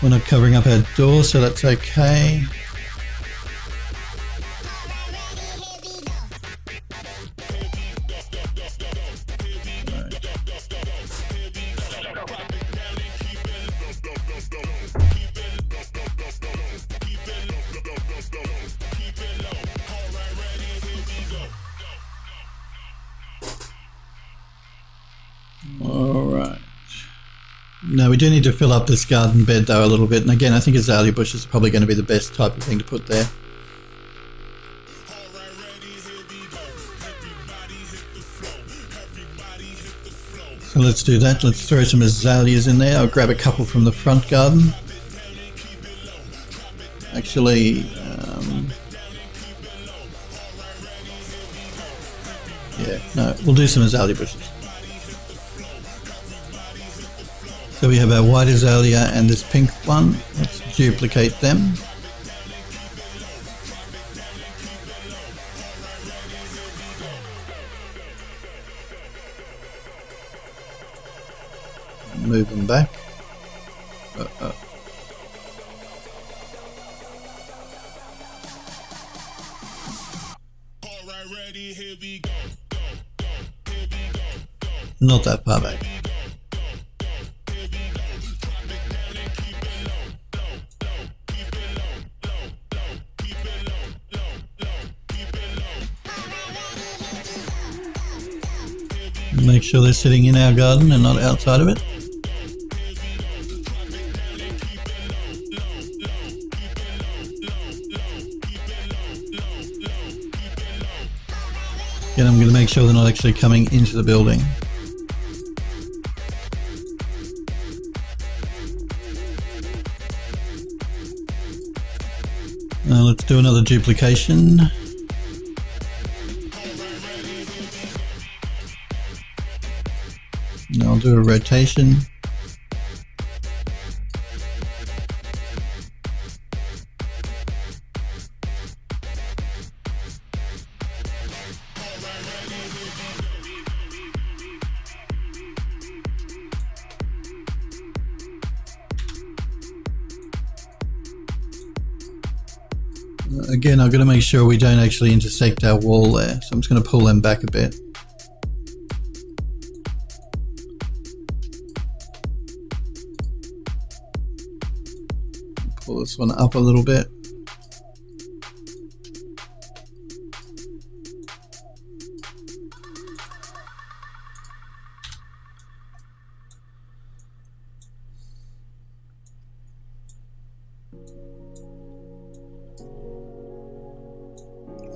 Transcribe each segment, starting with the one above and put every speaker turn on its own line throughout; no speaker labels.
We're not covering up our door, so that's okay. Alright. Now we do need to fill up this garden bed though a little bit, and again I think azalea bush is probably going to be the best type of thing to put there. So let's do that. Let's throw some azaleas in there. I'll grab a couple from the front garden. Actually, yeah, no, we'll do some azalea bushes. So we have our white azalea and this pink one. Let's duplicate them. Move them back. Not that far back. Make sure they're sitting in our garden and not outside of it. Again, I'm going to make sure they're not actually coming into the building. Let's do another duplication. And I'll do a rotation. Again, I've got to make sure we don't actually intersect our wall there, so I'm just going to pull them back a bit. Pull this one up a little bit.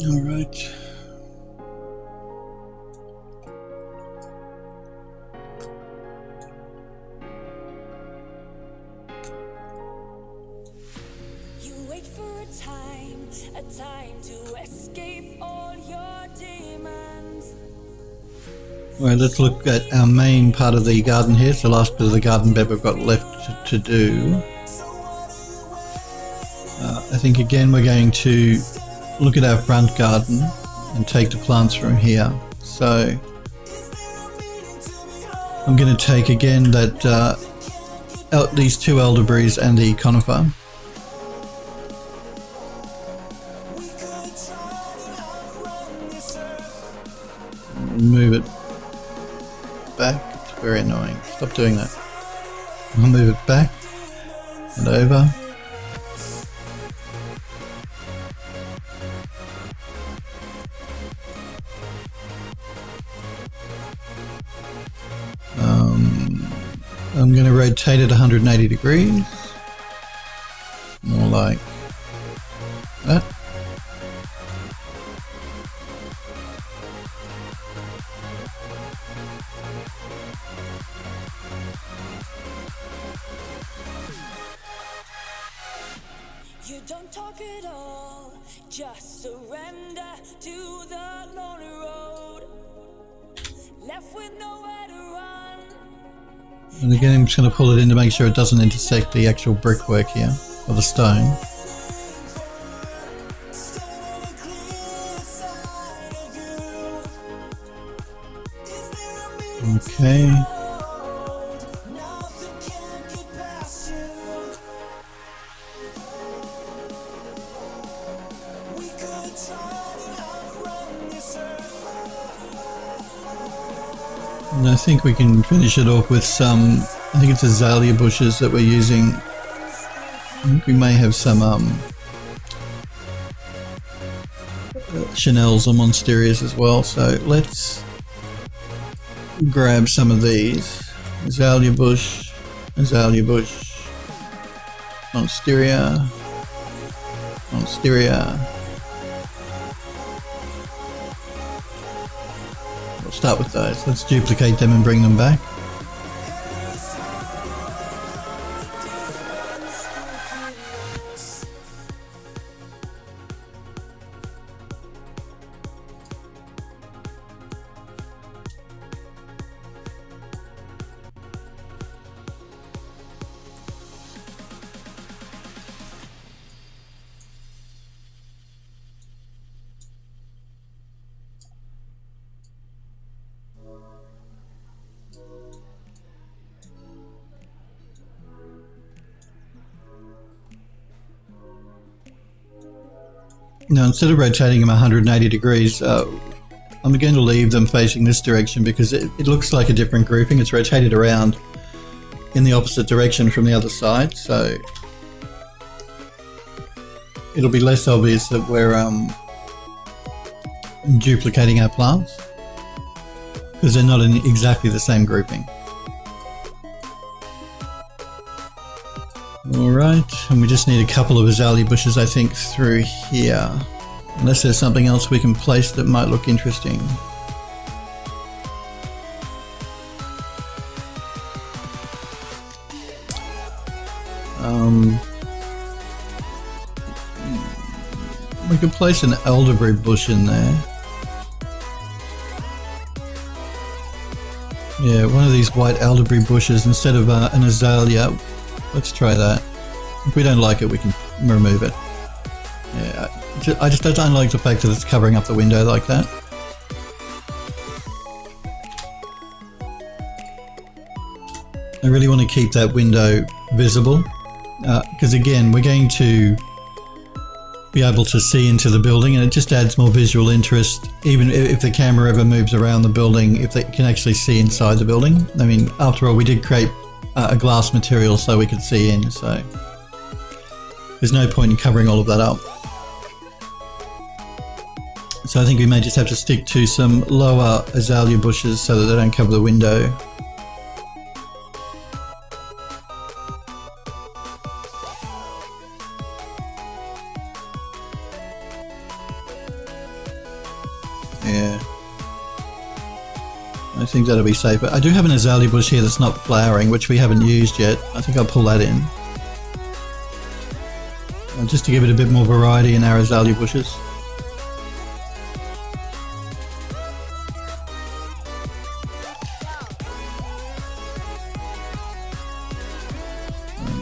All right.
You wait for a time to escape all your demons.
All right, let's look at our main part of the garden here. It's the last bit of the garden bed we've got left to do. I think again we're going to look at our front garden and take the plants from here. So I'm going to take again that these two elderberries and the conifer. Move it back. It's very annoying. Stop doing that. I'll move it back and over. I'm going to rotate it 180 degrees, more like that.
You don't talk at all, just surrender to the lonely road, left with nowhere to run.
And again, I'm just going to pull it in to make sure it doesn't intersect the actual brickwork here, or the stone. Okay. And I think we can finish it off with some, I think it's azalea bushes that we're using. I think we may have some Chanels or Monsterias as well, so let's grab some of these. Azalea bush, Monsteria, we'll start with those. Let's duplicate them and bring them back. Now, instead of rotating them 180 degrees, I'm going to leave them facing this direction because it looks like a different grouping. It's rotated around in the opposite direction from the other side, so it'll be less obvious that we're duplicating our plants because they're not in exactly the same grouping. Alright, and we just need a couple of azalea bushes, I think, through here. Unless there's something else we can place that might look interesting. We could place an elderberry bush in there. Yeah, one of these white elderberry bushes instead of an azalea. Let's try that. If we don't like it, we can remove it. Yeah, I just don't like the fact that it's covering up the window like that. I really want to keep that window visible because again, we're going to be able to see into the building and it just adds more visual interest. Even if the camera ever moves around the building, if they can actually see inside the building. I mean, after all, we did create a glass material so we could see in, so there's no point in covering all of that up. So I think we may just have to stick to some lower azalea bushes so that they don't cover the window. Yeah, I think that'll be safer. I do have an azalea bush here that's not flowering, which we haven't used yet. I think I'll pull that in. Just to give it a bit more variety in our azalea bushes.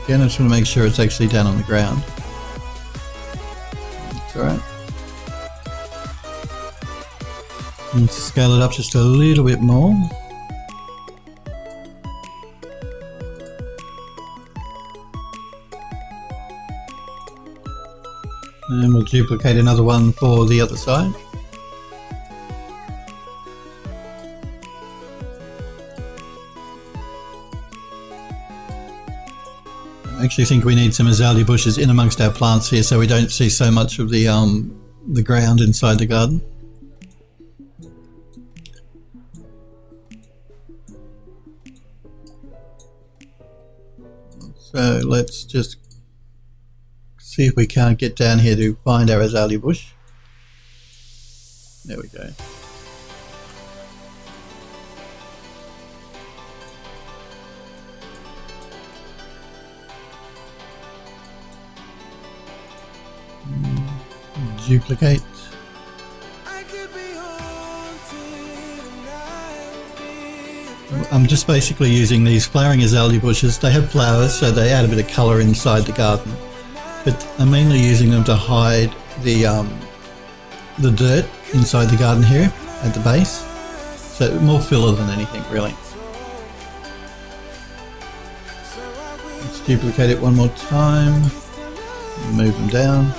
Again, I just want to make sure it's actually down on the ground. It's alright. Let's scale it up just a little bit more. And we'll duplicate another one for the other side. I actually think we need some azalea bushes in amongst our plants here so we don't see so much of the ground inside the garden. So let's just see if we can't get down here to find our azalea bush. There we go. Duplicate. I'm just basically using these flowering azalea bushes. They have flowers, so they add a bit of colour inside the garden. But I'm mainly using them to hide the dirt inside the garden here at the base. So more filler than anything, really. Let's duplicate it one more time. Move them down.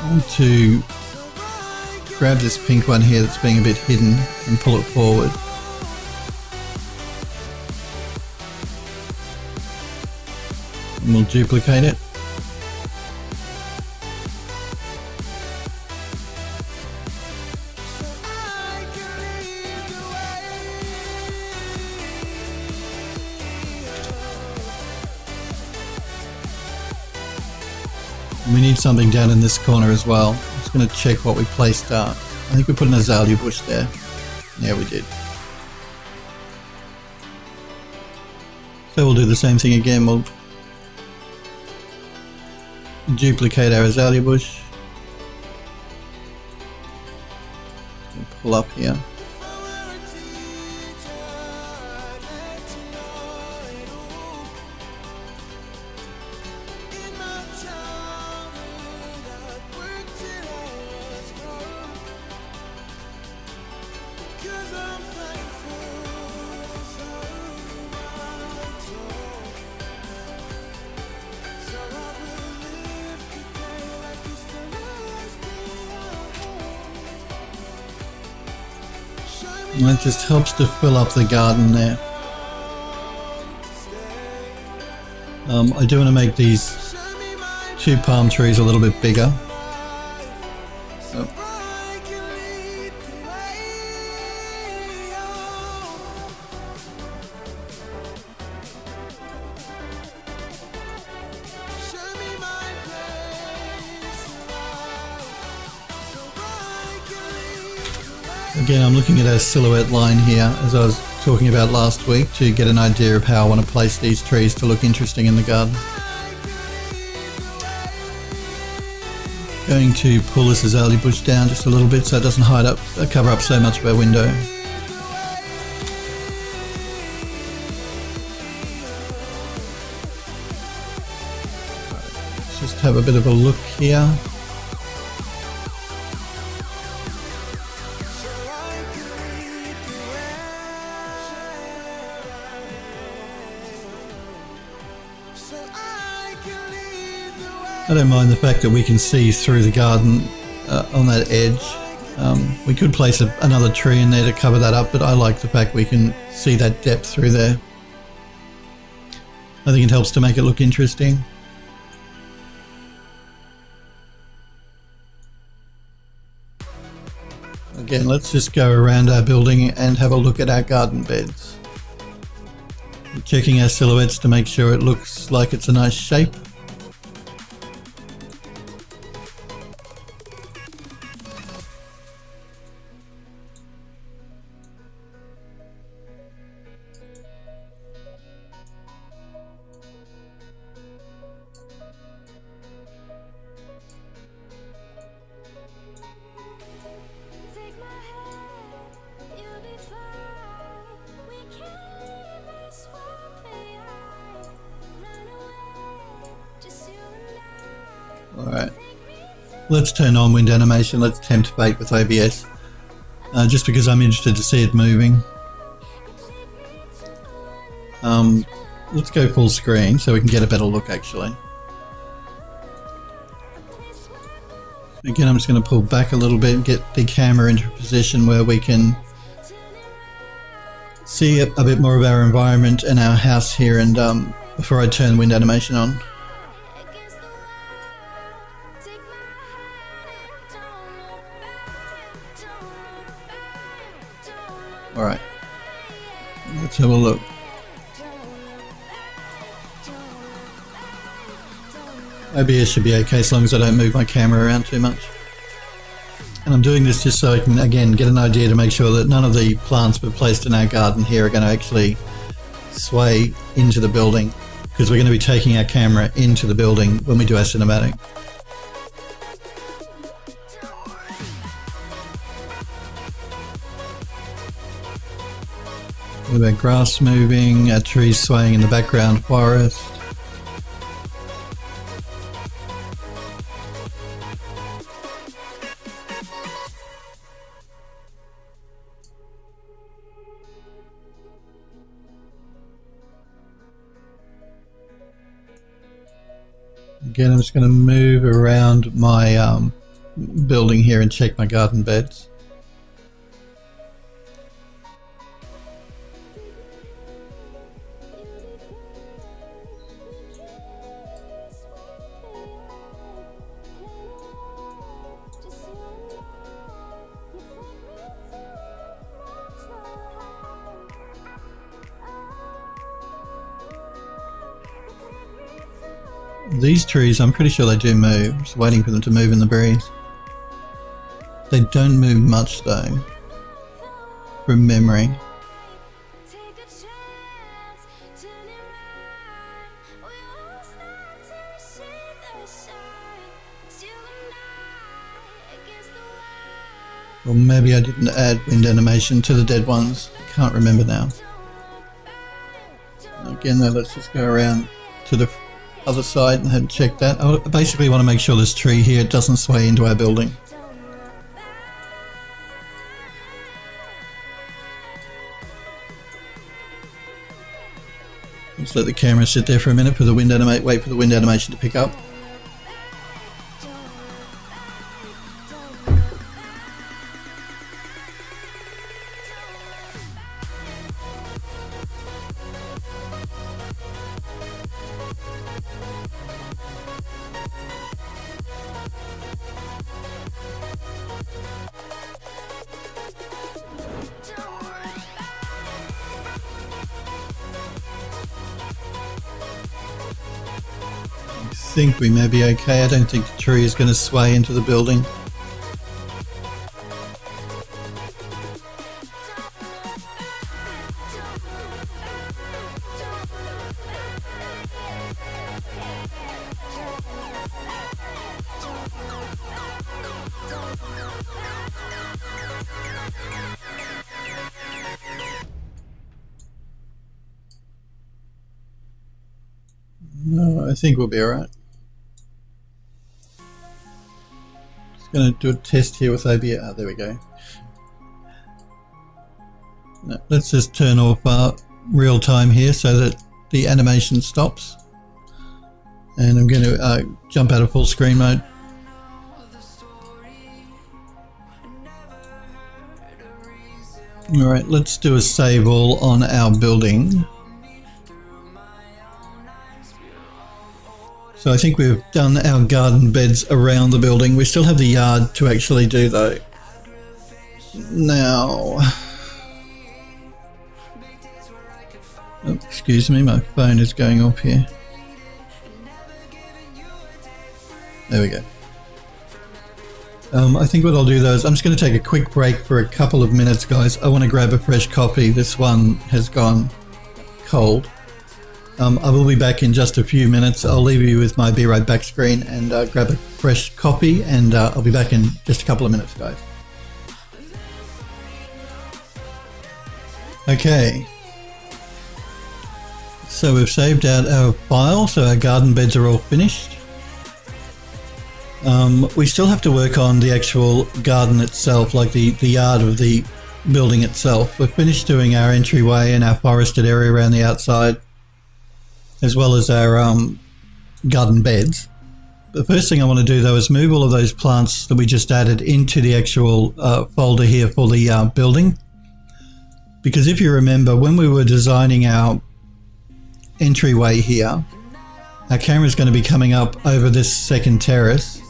want to grab this pink one here that's being a bit hidden and pull it forward. And we'll duplicate it. We need something down in this corner as well. I'm just going to check what we placed. I think we put an azalea bush there. Yeah, we did. So we'll do the same thing again. We'll duplicate our azalea bush. We'll pull up here. And that just helps to fill up the garden there. I do want to make these 2 palm trees a little bit bigger. So. Again, I'm looking at our silhouette line here, as I was talking about last week, to get an idea of how I want to place these trees to look interesting in the garden. Going to pull this azalea bush down just a little bit so it doesn't cover up so much of our window. Let's just have a bit of a look here. I don't mind the fact that we can see through the garden on that edge. We could place another tree in there to cover that up, but I like the fact we can see that depth through there. I think it helps to make it look interesting. Again, let's just go around our building and have a look at our garden beds. Checking our silhouettes to make sure it looks like it's a nice shape. Alright, let's turn on wind animation. Let's tempt fate with OBS, just because I'm interested to see it moving. Let's go full screen so we can get a better look actually. Again, I'm just going to pull back a little bit and get the camera into a position where we can see a bit more of our environment and our house here, and before I turn wind animation on. Alright, let's have a look. OBS should be okay as long as I don't move my camera around too much. And I'm doing this just so I can, again, get an idea to make sure that none of the plants we've placed in our garden here are going to actually sway into the building, because we're going to be taking our camera into the building when we do our cinematic. With our grass moving, our trees swaying in the background, forest. Again, I'm just going to move around my building here and check my garden beds. These trees, I'm pretty sure they do move. Just waiting for them to move in the breeze. They don't move much though, from memory. Or maybe I didn't add wind animation to the dead ones. Can't remember now. Again though, let's just go around to the other side and check that. I basically want to make sure this tree here doesn't sway into our building. Let's let the camera sit there for a minute for the wind animate. Wait for the wind animation to pick up. I think we may be okay. I don't think the tree is going to sway into the building. No, I think we'll be alright. Going to do a test here with OBS. Oh, there we go. No, let's just turn off real time here so that the animation stops. And I'm going to jump out of full screen mode. Alright, let's do a save all on our building. So I think we've done our garden beds around the building. We still have the yard to actually do though. Now, oh, excuse me, my phone is going off here. There we go. I think what I'll do though is I'm just going to take a quick break for a couple of minutes, guys. I want to grab a fresh coffee. This one has gone cold. I will be back in just a few minutes. I'll leave you with my be right back screen and grab a fresh coffee, and I'll be back in just a couple of minutes, guys. Okay. So we've saved out our file, so our garden beds are all finished. We still have to work on the actual garden itself, like the yard of the building itself. We've finished doing our entryway and our forested area around the outside, as well as our garden beds. The first thing I want to do though is move all of those plants that we just added into the actual folder here for the building. Because if you remember, when we were designing our entryway here, our camera is going to be coming up over this second terrace.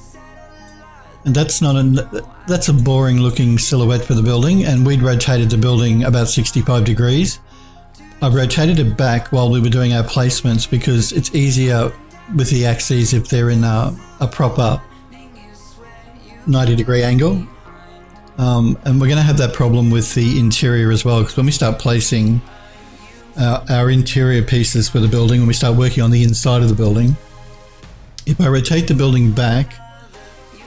And that's a boring looking silhouette for the building, and we'd rotated the building about 65 degrees. I've rotated it back while we were doing our placements because it's easier with the axes if they're in a proper 90-degree angle. And we're going to have that problem with the interior as well, because when we start placing our interior pieces for the building, when we start working on the inside of the building, if I rotate the building back,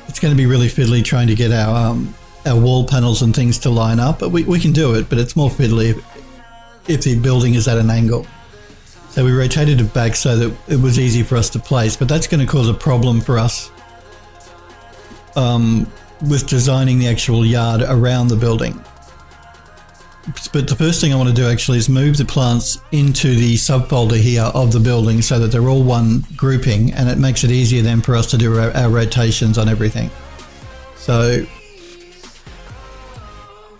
it's going to be really fiddly trying to get our wall panels and things to line up. But we can do it, but it's more fiddly if the building is at an angle. So we rotated it back so that it was easy for us to place, but that's going to cause a problem for us with designing the actual yard around the building. But the first thing I want to do actually is move the plants into the subfolder here of the building so that they're all one grouping, and it makes it easier then for us to do our rotations on everything. So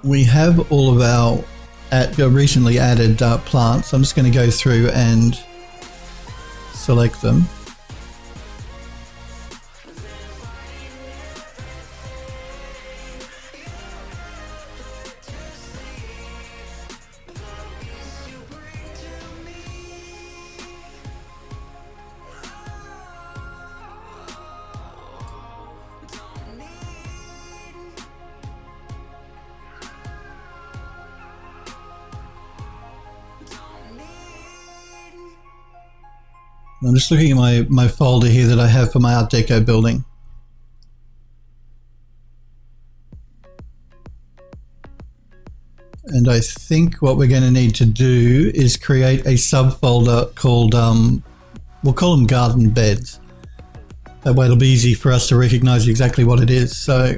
we have all of our recently added plants. I'm just going to go through and select them. I'm just looking at my folder here that I have for my Art Deco building. And I think what we're going to need to do is create a subfolder called, we'll call them garden beds. That way it'll be easy for us to recognize exactly what it is. So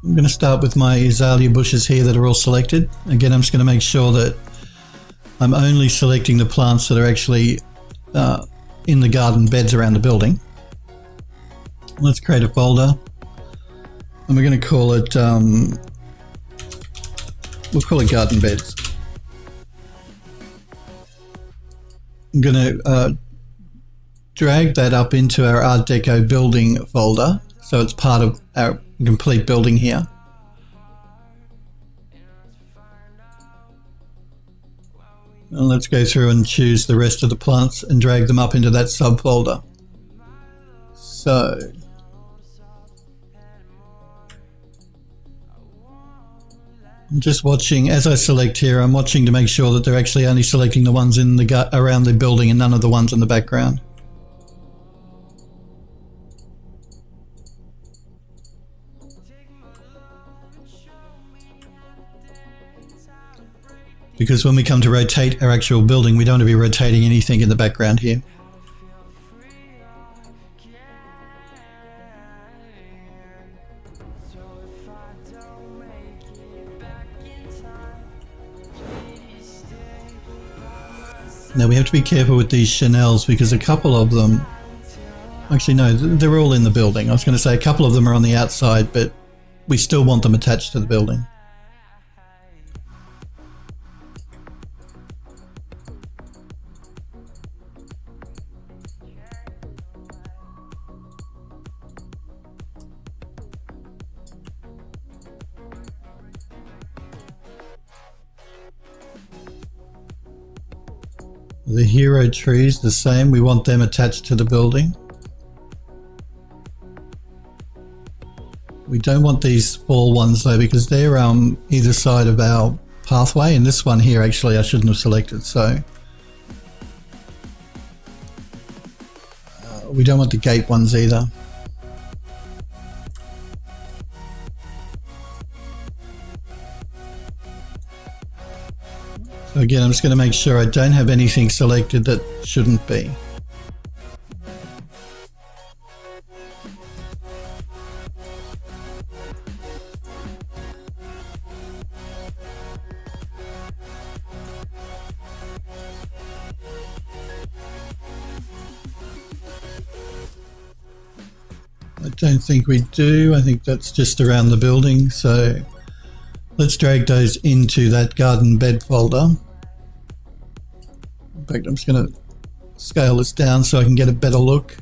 I'm going to start with my azalea bushes here that are all selected. Again, I'm just going to make sure that I'm only selecting the plants that are actually in the garden beds around the building. Let's create a folder, and we're going to call it, we'll call it garden beds. I'm going to drag that up into our Art Deco building folder, so it's part of our complete building here. And let's go through and choose the rest of the plants and drag them up into that subfolder. So I'm just watching as I select here. I'm watching to make sure that they're actually only selecting the ones in the around the building and none of the ones in the background. Because when we come to rotate our actual building, we don't want to be rotating anything in the background here. Now we have to be careful with these Chanels because a couple of them, actually no, they're all in the building. I was going to say a couple of them are on the outside, but we still want them attached to the building. The hero trees, the same. We want them attached to the building. We don't want these fall ones though because they're either side of our pathway, and this one here actually I shouldn't have selected. So we don't want the gate ones either. So again, I'm just going to make sure I don't have anything selected that shouldn't be. I don't think we do. I think that's just around the building. So let's drag those into that garden bed folder. In fact, I'm just going to scale this down so I can get a better look.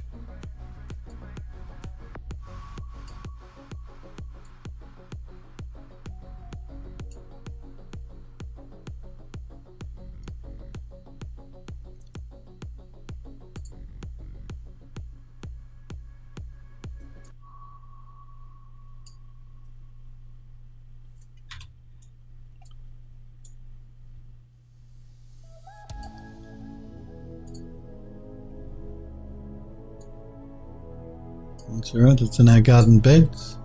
That's alright, it's in our garden beds.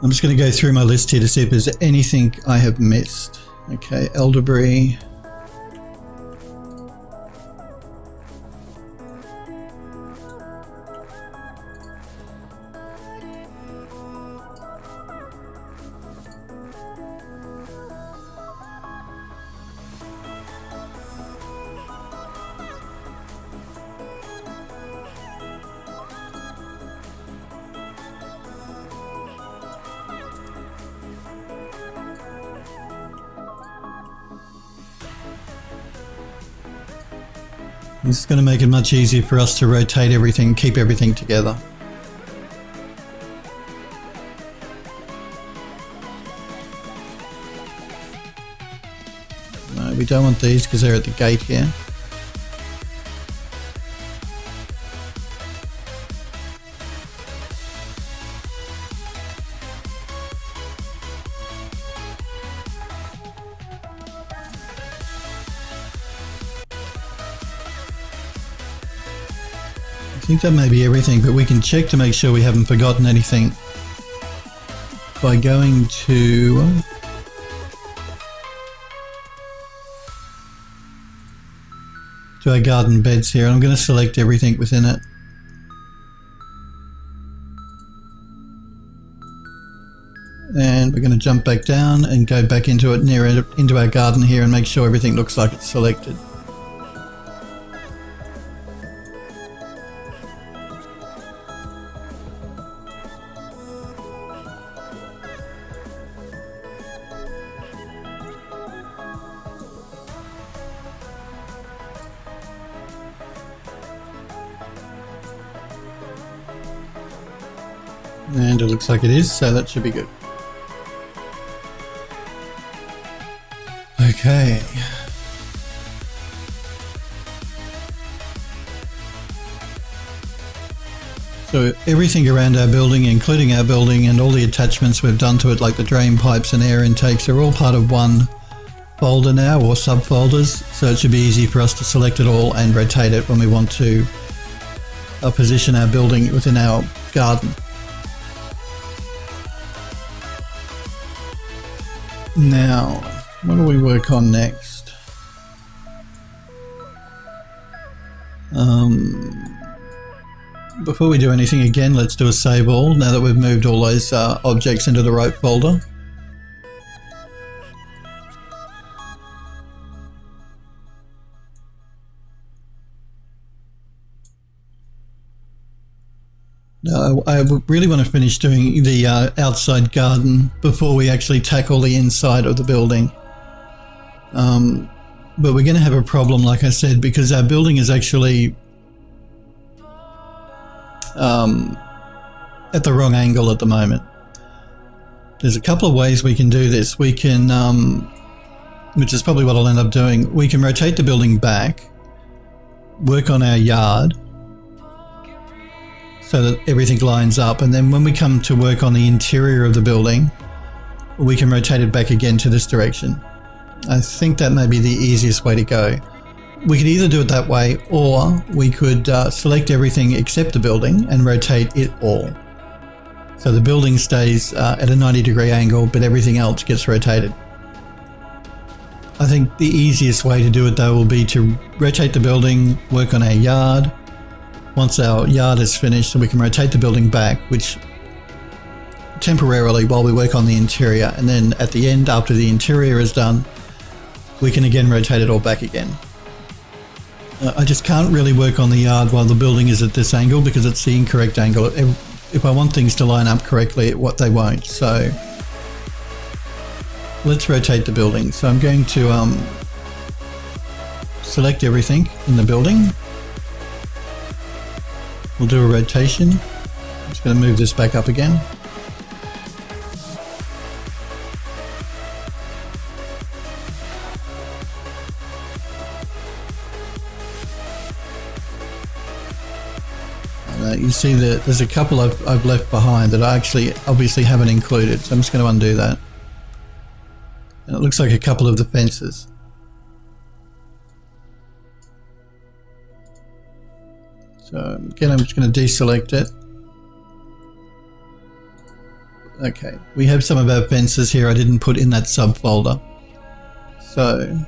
I'm just going to go through my list here to see if there's anything I have missed. Okay, elderberry. This is going to make it much easier for us to rotate everything, keep everything together. No, we don't want these because they're at the gate here. I think that may be everything, but we can check to make sure we haven't forgotten anything by going to our garden beds here. I'm going to select everything within it. And we're going to jump back down and go back into it, into our garden here, and make sure everything looks like it's selected. And it looks like it is, so that should be good. Okay. So everything around our building, including our building and all the attachments we've done to it, like the drain pipes and air intakes, are all part of one folder now, or subfolders, so it should be easy for us to select it all and rotate it when we want to position our building within our garden. Now, what do we work on next? Before we do anything, again, let's do a save all now that we've moved all those objects into the right folder. Now, I really want to finish doing the outside garden before we actually tackle the inside of the building. But we're going to have a problem, like I said, because our building is actually at the wrong angle at the moment. There's a couple of ways we can do this. We can, which is probably what I'll end up doing, we can rotate the building back, work on our yard, so that everything lines up, and then when we come to work on the interior of the building, we can rotate it back again to this direction. I think that may be the easiest way to go. We could either do it that way, or we could select everything except the building and rotate it all. So the building stays at a 90-degree angle, but everything else gets rotated. I think the easiest way to do it though will be to rotate the building, work on our yard. Once our yard is finished, we can rotate the building back, which temporarily while we work on the interior, and then at the end, after the interior is done, we can again rotate it all back again. I just can't really work on the yard while the building is at this angle because it's the incorrect angle. If I want things to line up correctly, they won't. So let's rotate the building. So I'm going to select everything in the building. We'll do a rotation. I'm just going to move this back up again. You see that there's a couple I've left behind that I actually obviously haven't included, so I'm just going to undo that. And it looks like a couple of the fences. So again, I'm just going to deselect it. Okay, we have some of our fences here I didn't put in that subfolder. So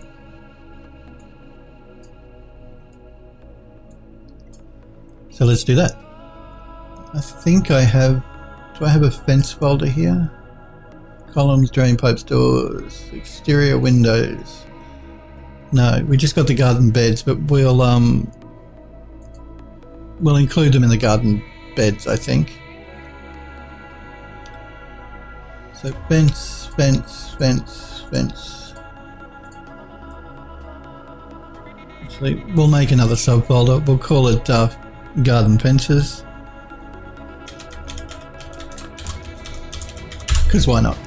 let's do that. I think I have, do I have a fence folder here? Columns, drain pipes, doors, exterior windows. No, we just got the garden beds, but we'll include them in the garden beds, I think. So fence, fence, fence, fence. So we'll make another subfolder. We'll call it garden fences. Because why not?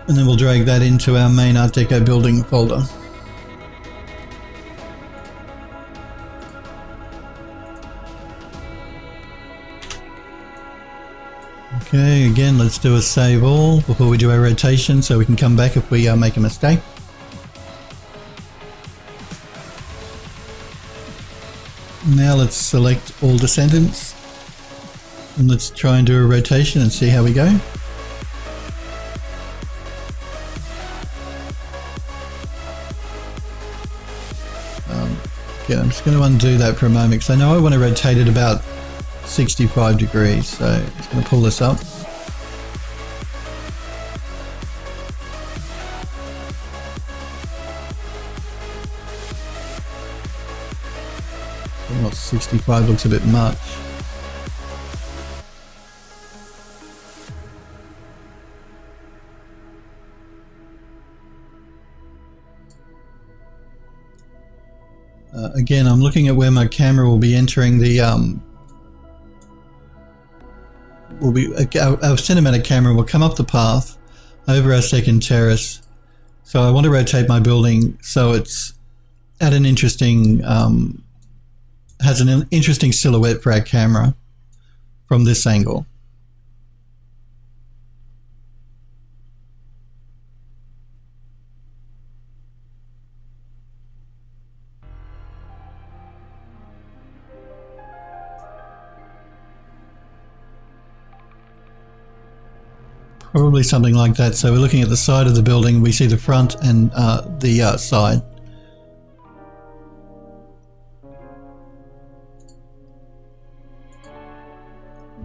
And then we'll drag that into our main Art Deco building folder. Okay, again, let's do a save all before we do our rotation so we can come back if we make a mistake. Now let's select all descendants and let's try and do a rotation and see how we go. Okay, I'm just going to undo that for a moment because I know I want to rotate it about 65 degrees, so I'm just going to pull this up. Well, 65 looks a bit much. Again, I'm looking at where my camera will be entering the our cinematic camera will come up the path over our second terrace. So I want to rotate my building so it's at an interesting has an interesting silhouette for our camera from this angle. Probably something like that. So we're looking at the side of the building, we see the front and the side.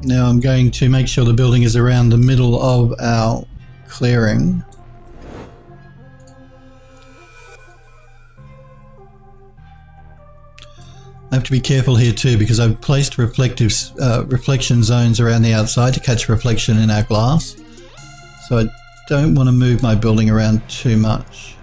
Now I'm going to make sure the building is around the middle of our clearing. I have to be careful here too because I've placed reflection zones around the outside to catch reflection in our glass. So I don't want to move my building around too much.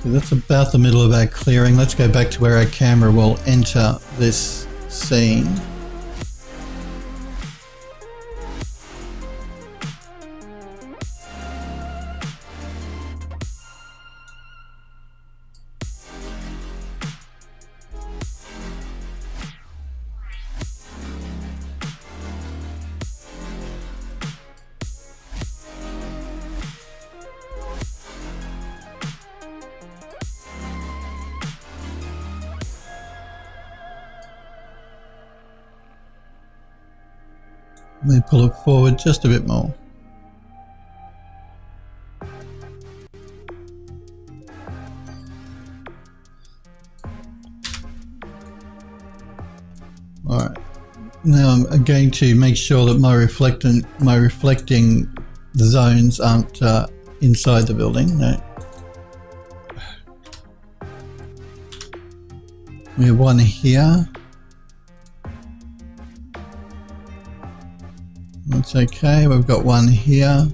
Okay, that's about the middle of our clearing. Let's go back to where our camera will enter this scene. Let me pull it forward just a bit more. Alright, now I'm going to make sure that my reflecting zones aren't inside the building. No. We have one here. That's okay, we've got one here.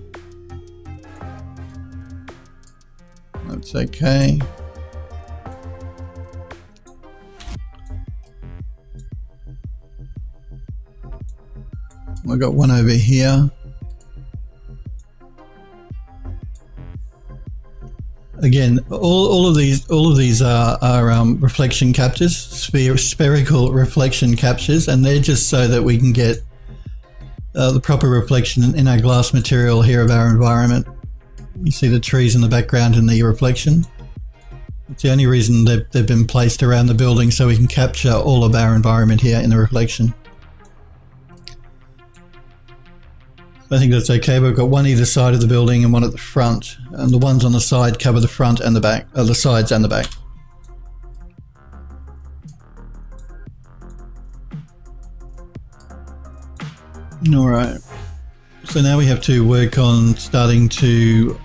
That's okay. We've got one over here. Again, all of these are reflection captures, spherical reflection captures, and they're just so that we can get the proper reflection in our glass material here of our environment. You see the trees in the background in the reflection. It's the only reason they've been placed around the building, so we can capture all of our environment here in the reflection. I think that's okay. We've got one either side of the building and one at the front, and the ones on the side cover the front and the back, the sides and the back. All right. So now we have to work on starting to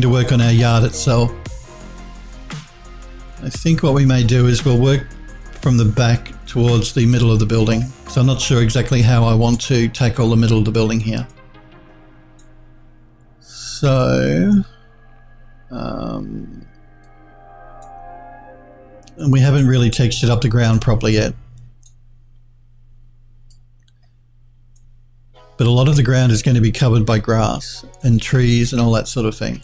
work on our yard itself. I think what we may do is we'll work from the back towards the middle of the building. So I'm not sure exactly how I want to tackle the middle of the building here. So, and we haven't really textured up the ground properly yet. But a lot of the ground is going to be covered by grass and trees and all that sort of thing.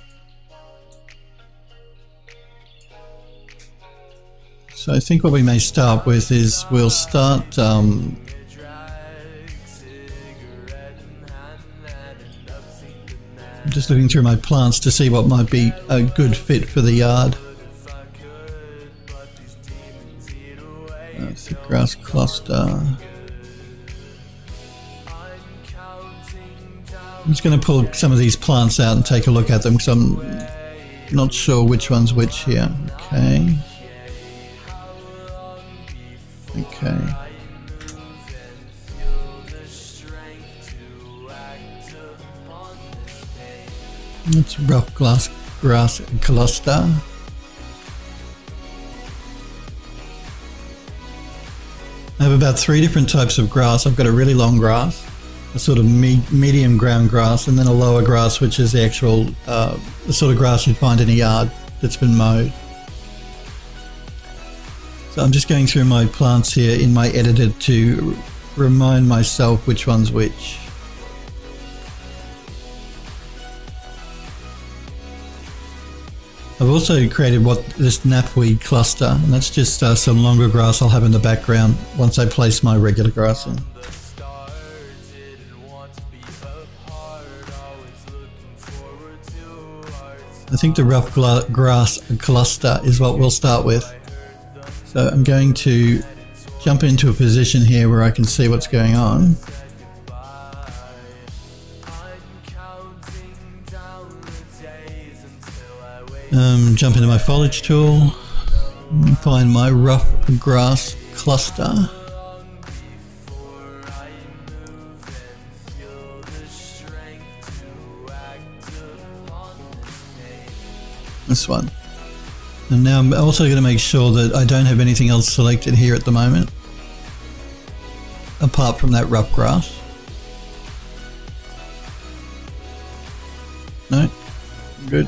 So I think what we may start with is we'll start I'm just looking through my plants to see what might be a good fit for the yard. That's the grass cluster. I'm just going to pull some of these plants out and take a look at them because I'm not sure which one's which here. Okay. Okay. That's rough grass cluster. I have about 3 different types of grass. I've got a really long grass, a sort of medium ground grass, and then a lower grass, which is the actual the sort of grass you'd find in a yard that's been mowed. So I'm just going through my plants here in my editor to remind myself which one's which. I've also created this knapweed cluster, and that's just some longer grass I'll have in the background once I place my regular grass in. I think the rough grass cluster is what we'll start with. So I'm going to jump into a position here where I can see what's going on. Jump into my foliage tool, and find my rough grass cluster. This one. And now I'm also going to make sure that I don't have anything else selected here at the moment, apart from that rough grass. No? Good.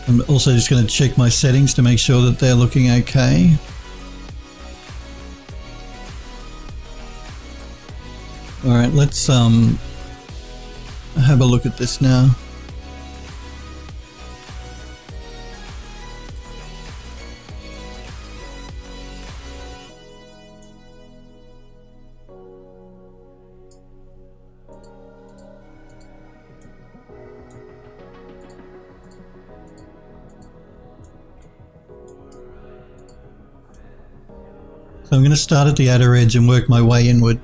I'm also just going to check my settings to make sure that they're looking okay. Alright, let's have a look at this now. So I'm going to start at the outer edge and work my way inward.